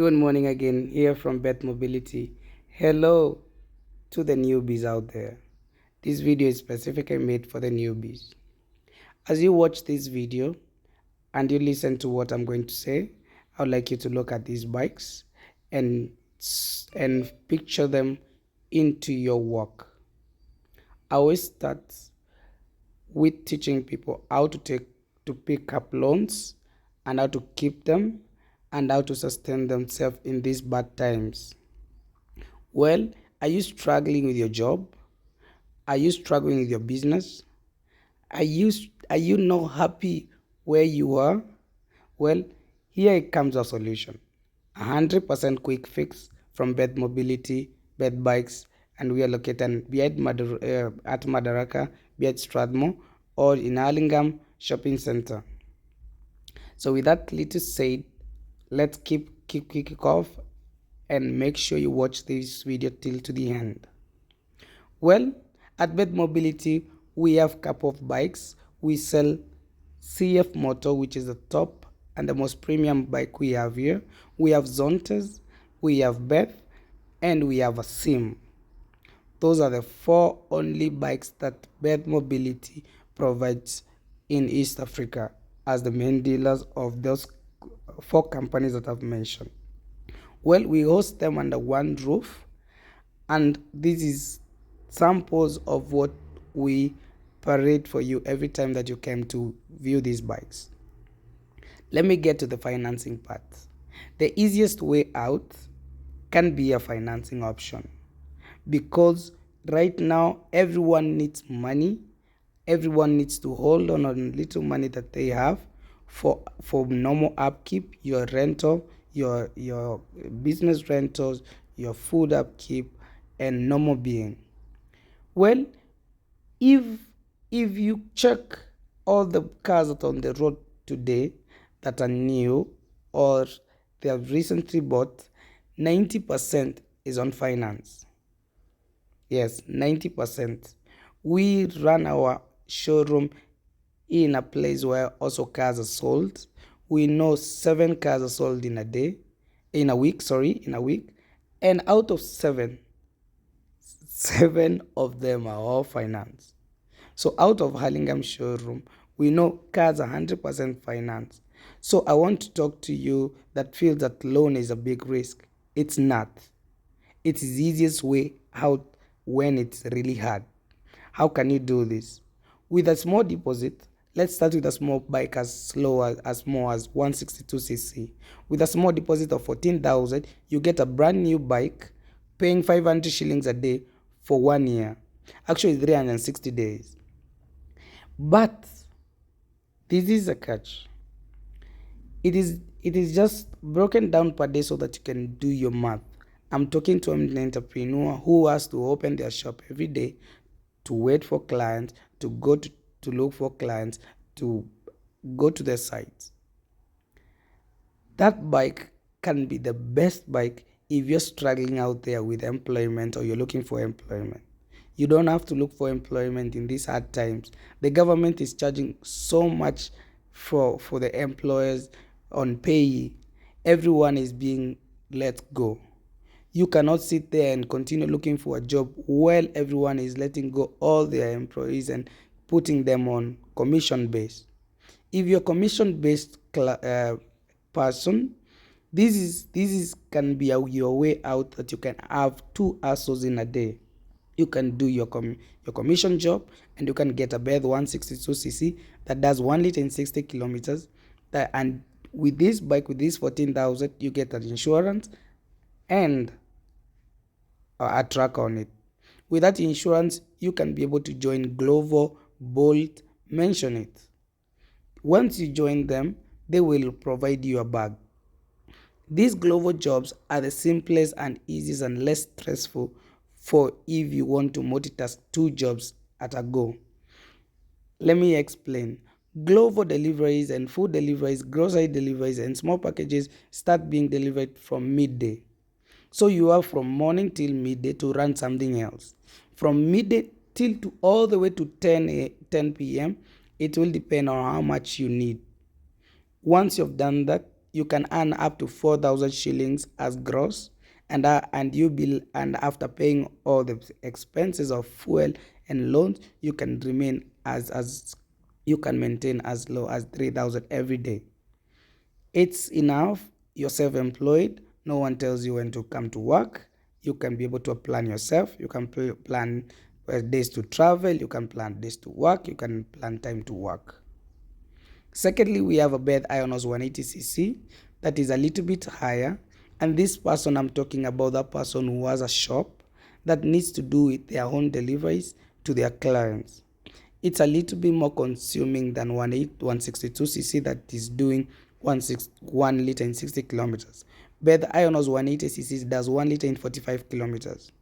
Good morning again, here from Beth Mobility. Hello to the newbies out there. This video is specifically made for the newbies. As you watch this video and you listen to what I'm going to say, I would like you to look at these bikes and picture them into your work. I always start with teaching people how to pick up loans and how to keep them and how to sustain themselves in these bad times. Well, are you struggling with your job? Are you struggling with your business? Are you not happy where you are? Well, here comes a solution. 100% quick fix from Beth Mobility, Beth Bikes, and we are located at Madaraka, be at Strathmore, or in Allingham Shopping Center. So with that little said, let's kick off and make sure you watch this video till to the end. Well, at Beth Mobility, we have couple of bikes. We sell CF Motor, which is the top and the most premium bike we have here. We have Zontas, we have Beth, and we have a Sim. Those are the 4 only bikes that Beth Mobility provides in East Africa as the main dealers of those 4 companies that I've mentioned. Well, we host them under one roof, and this is samples of what we parade for you every time that you came to view these bikes. Let me get to the financing part. The easiest way out can be a financing option, because right now everyone needs money. Everyone needs to hold on a little money that they have for normal upkeep, your rental, your business rentals, your food upkeep, and normal being. Well, if you check all the cars that are on the road today that are new or they have recently bought, 90% is on finance. Yes, 90%. We run our showroom in a place where also cars are sold. We know 7 cars are sold in a week, and out of 7 of them are all finance. So out of Hurlingham showroom, we know cars are 100% finance. So I want to talk to you that feel that loan is a big risk. It's not. It is the easiest way out when it's really hard. How can you do this? With a small deposit, let's start with a small bike as small as 162cc. With a small deposit of 14,000, you get a brand new bike, paying 500 shillings a day for 1 year. Actually, 360 days. But this is a catch. It is just broken down per day so that you can do your math. I'm talking to an entrepreneur who has to open their shop every day, to wait for clients, to go to look for clients, to go to their sites. That bike can be the best bike if you're struggling out there with employment or you're looking for employment. You don't have to look for employment in these hard times. The government is charging so much for the employers on pay. Everyone is being let go. You cannot sit there and continue looking for a job while everyone is letting go all their employees and putting them on commission base. If you're commission based person, this can be your way out, that you can have 2 hustles in a day. You can do your commission job, and you can get a Beth 162cc that does 1 liter in 60 kilometers. And with this bike, with this 14,000, you get an insurance and a track on it. With that insurance, you can be able to join Glovo, Bolt, mention it. Once you join them, they will provide you a bag. These Glovo jobs are the simplest and easiest and less stressful for if you want to multitask 2 jobs at a go. Let me explain. Glovo deliveries and food deliveries, grocery deliveries, and small packages start being delivered from midday. So you have from morning till midday to run something else. From midday till to all the way to 10 p.m. It will depend on how much you need. Once you've done that, you can earn up to 4,000 shillings as gross, and after paying all the expenses of fuel and loans, you can remain as you can maintain as low as 3,000 every day. It's enough. You're self-employed. No one tells you when to come to work. You can be able to plan yourself. You can plan days to travel. You can plan days to work. You can plan time to work. Secondly, we have a Beth Ionos 180cc that is a little bit higher. And this person, I'm talking about that person who has a shop that needs to do with their own deliveries to their clients. It's a little bit more consuming than 162cc that is doing 1 liter in 60 kilometers. But the Ionos 180cc does 1 liter in 45 kilometers.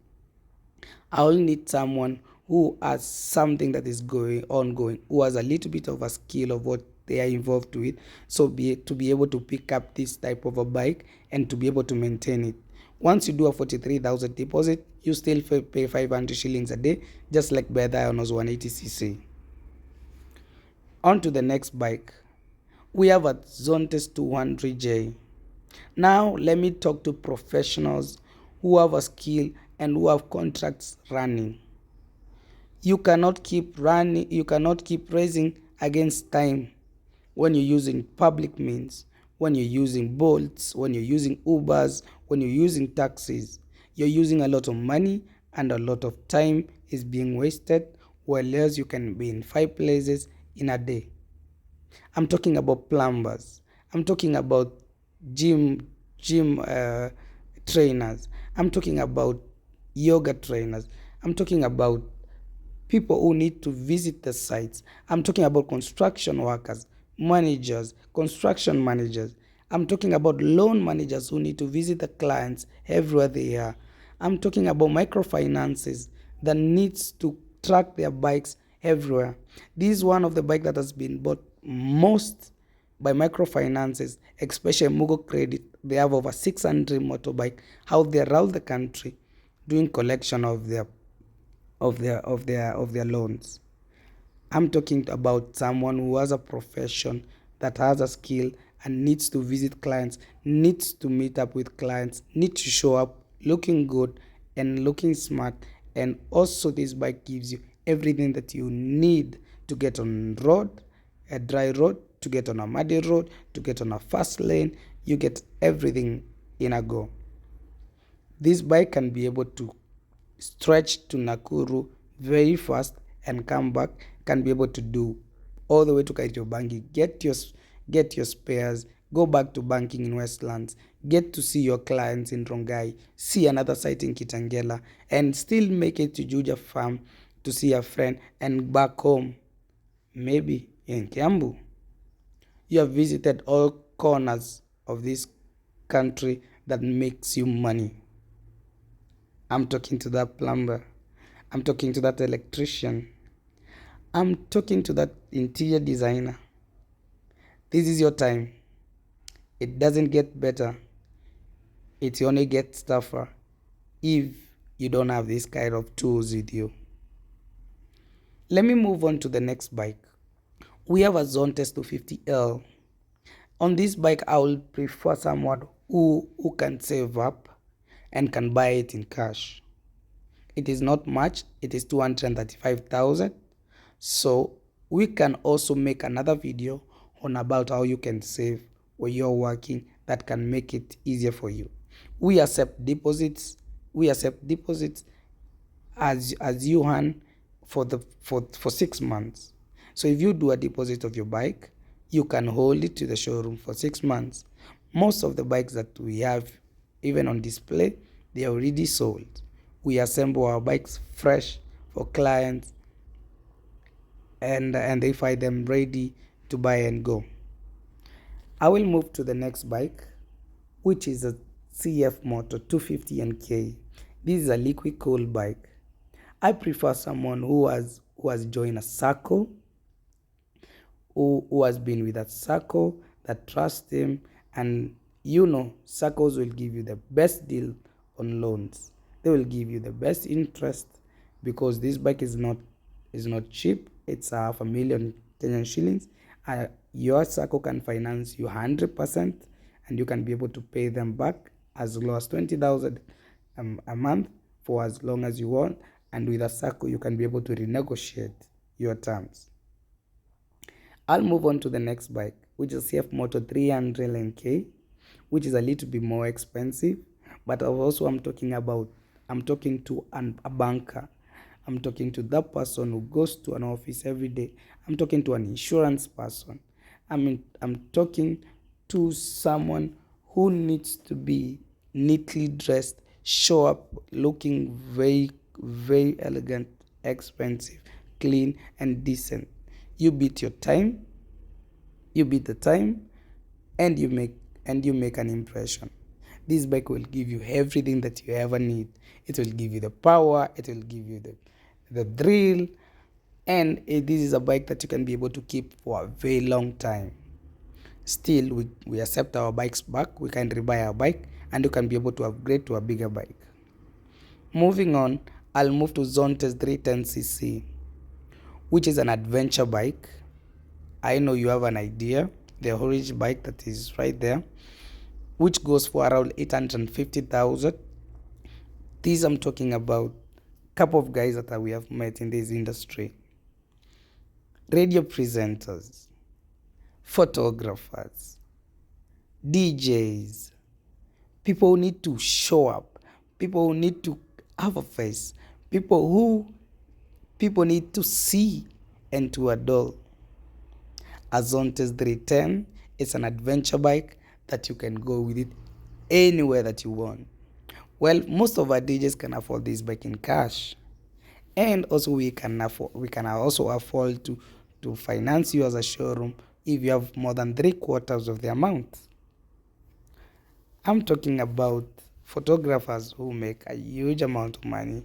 I will need someone who has something that is ongoing, who has a little bit of a skill of what they are involved with, so to be able to pick up this type of a bike and to be able to maintain it. Once you do a 43,000 deposit, you still pay 500 shillings a day, just like Beth Ionos 180cc. On to the next bike. We have a Zontes 200J. Now let me talk to professionals who have a skill and who have contracts running. You cannot keep racing against time when you're using public means, when you're using Bolts, when you're using Ubers, when you're using taxis. You're using a lot of money and a lot of time is being wasted, whereas you can be in 5 places in a day. I'm talking about plumbers. I'm talking about gym trainers. I'm talking about yoga trainers. I'm talking about people who need to visit the sites. I'm talking about construction workers, managers, construction managers. I'm talking about loan managers who need to visit the clients everywhere they are. I'm talking about microfinances that needs to track their bikes everywhere. This is one of the bikes that has been bought most by microfinances, especially Mugo Credit. They have over 600 motorbike out there around the country doing collection of their loans. I'm talking about someone who has a profession, that has a skill and needs to visit clients, needs to meet up with clients, needs to show up looking good and looking smart. And also this bike gives you everything that you need to get on road, a dry road, to get on a muddy road, to get on a fast lane. You get everything in a go. This bike can be able to stretch to Nakuru very fast and come back, can be able to do all the way to Kariobangi, get your spares, go back to banking in Westlands, get to see your clients in Rongai, see another site in Kitangela, and still make it to Juja Farm to see a friend, and back home, maybe in Kiambu. You have visited all corners of this country that makes you money. I'm talking to that plumber. I'm talking to that electrician. I'm talking to that interior designer. This is your time. It doesn't get better. It only gets tougher if you don't have this kind of tools with you. Let me move on to the next bike. We have a Zontes 250L. On this bike, I will prefer someone who can save up and can buy it in cash. It is not much. It is 235,000. So we can also make another video on about how you can save when you're working, that can make it easier for you. We accept deposits. As you earn for 6 months. So if you do a deposit of your bike, you can hold it to the showroom for 6 months. Most of the bikes that we have, even on display, they are already sold. We assemble our bikes fresh for clients, and they find them ready to buy and go. I will move to the next bike, which is a CF Moto 250 NK. This is a liquid cooled bike. I prefer someone who has joined a circle, who has been with that circle, that trusts him, and circles will give you the best deal on loans. They will give you the best interest, because this bike is not cheap. It's 500,000 Kenyan shillings. Your circle can finance you 100%, and you can be able to pay them back as low as 20,000 a month for as long as you want, and with a circle you can be able to renegotiate your terms. I'll move on to the next bike, which is CF Moto 300K, which is a little bit more expensive, but also I'm talking to a banker. I'm talking to that person who goes to an office every day. I'm talking to an insurance person. I'm talking to someone who needs to be neatly dressed, show up looking very, very elegant, expensive, clean, and decent. You beat your time, you beat the time, and you make an impression. This bike will give you everything that you ever need. It will give you the power, it will give you the thrill, and this is a bike that you can be able to keep for a very long time. Still, we accept our bikes back. We can rebuy our bike, and you can be able to upgrade to a bigger bike. Moving on, I'll move to Zontes 310cc, which is an adventure bike. I know you have an idea, the orange bike that is right there, which goes for around 850,000. These I'm talking about a couple of guys that we have met in this industry. Radio presenters, photographers, DJs, people who need to show up, people who need to have a face, people need to see and to adore. Zontes 310, it's an adventure bike that you can go with it anywhere that you want. Well, most of our DJs can afford this bike in cash, and also we can also afford to finance you as a showroom if you have more than 3/4 of the amount. I'm talking about photographers who make a huge amount of money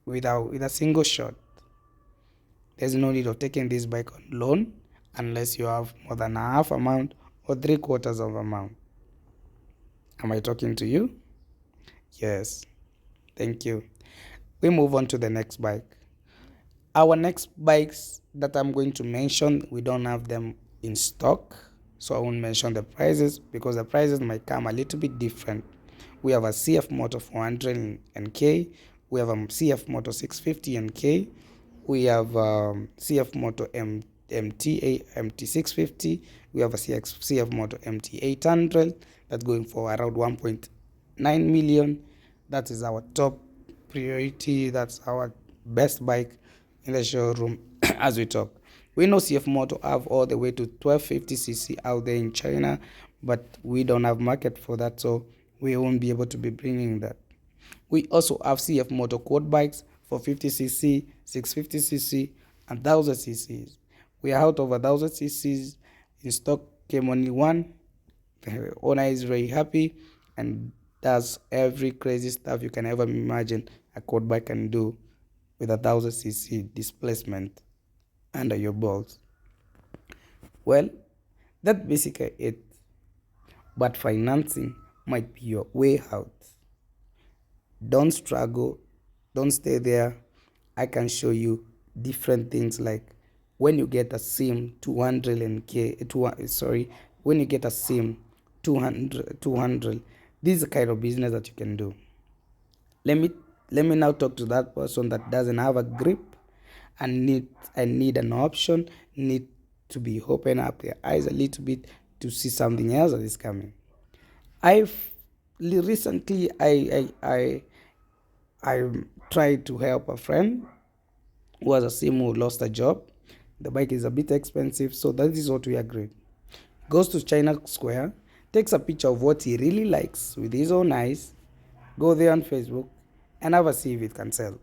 with a single shot. There's no need of taking this bike on loan unless you have more than a half amount or 3/4 of amount. Am I talking to you? Yes. Thank you. We move on to the next bike. Our next bikes that I'm going to mention, we don't have them in stock, so I won't mention the prices because the prices might come a little bit different. We have a CF Moto 400K, we have a CF Moto 650K, we have CF Moto MT650, we have a CF Moto MT800 that's going for around 1.9 million. That is our top priority. That's our best bike in the showroom as we talk. We know CF Moto have all the way to 1250cc out there in China, but we don't have market for that, so we won't be able to be bringing that. We also have CF Moto quad bikes for 50cc, 650cc, and 1000cc. We are out of 1000cc. In stock came only one. The owner is very happy and does every crazy stuff you can ever imagine a quad bike can do with 1000cc displacement under your balls. Well, that's basically it. But financing might be your way out. Don't struggle. Don't stay there. I can show you different things, like when you get a SIM 200K, when you get a SIM 200, this is the kind of business that you can do. Let me now talk to that person that doesn't have a grip and need an option, need to be open up their eyes a little bit to see something else that is coming. Recently I tried to help a friend who has a SIM who lost a job. The bike is a bit expensive, so that is what we agreed. Goes to China Square, takes a picture of what he really likes with his own eyes, go there on Facebook, and have a see if it can sell.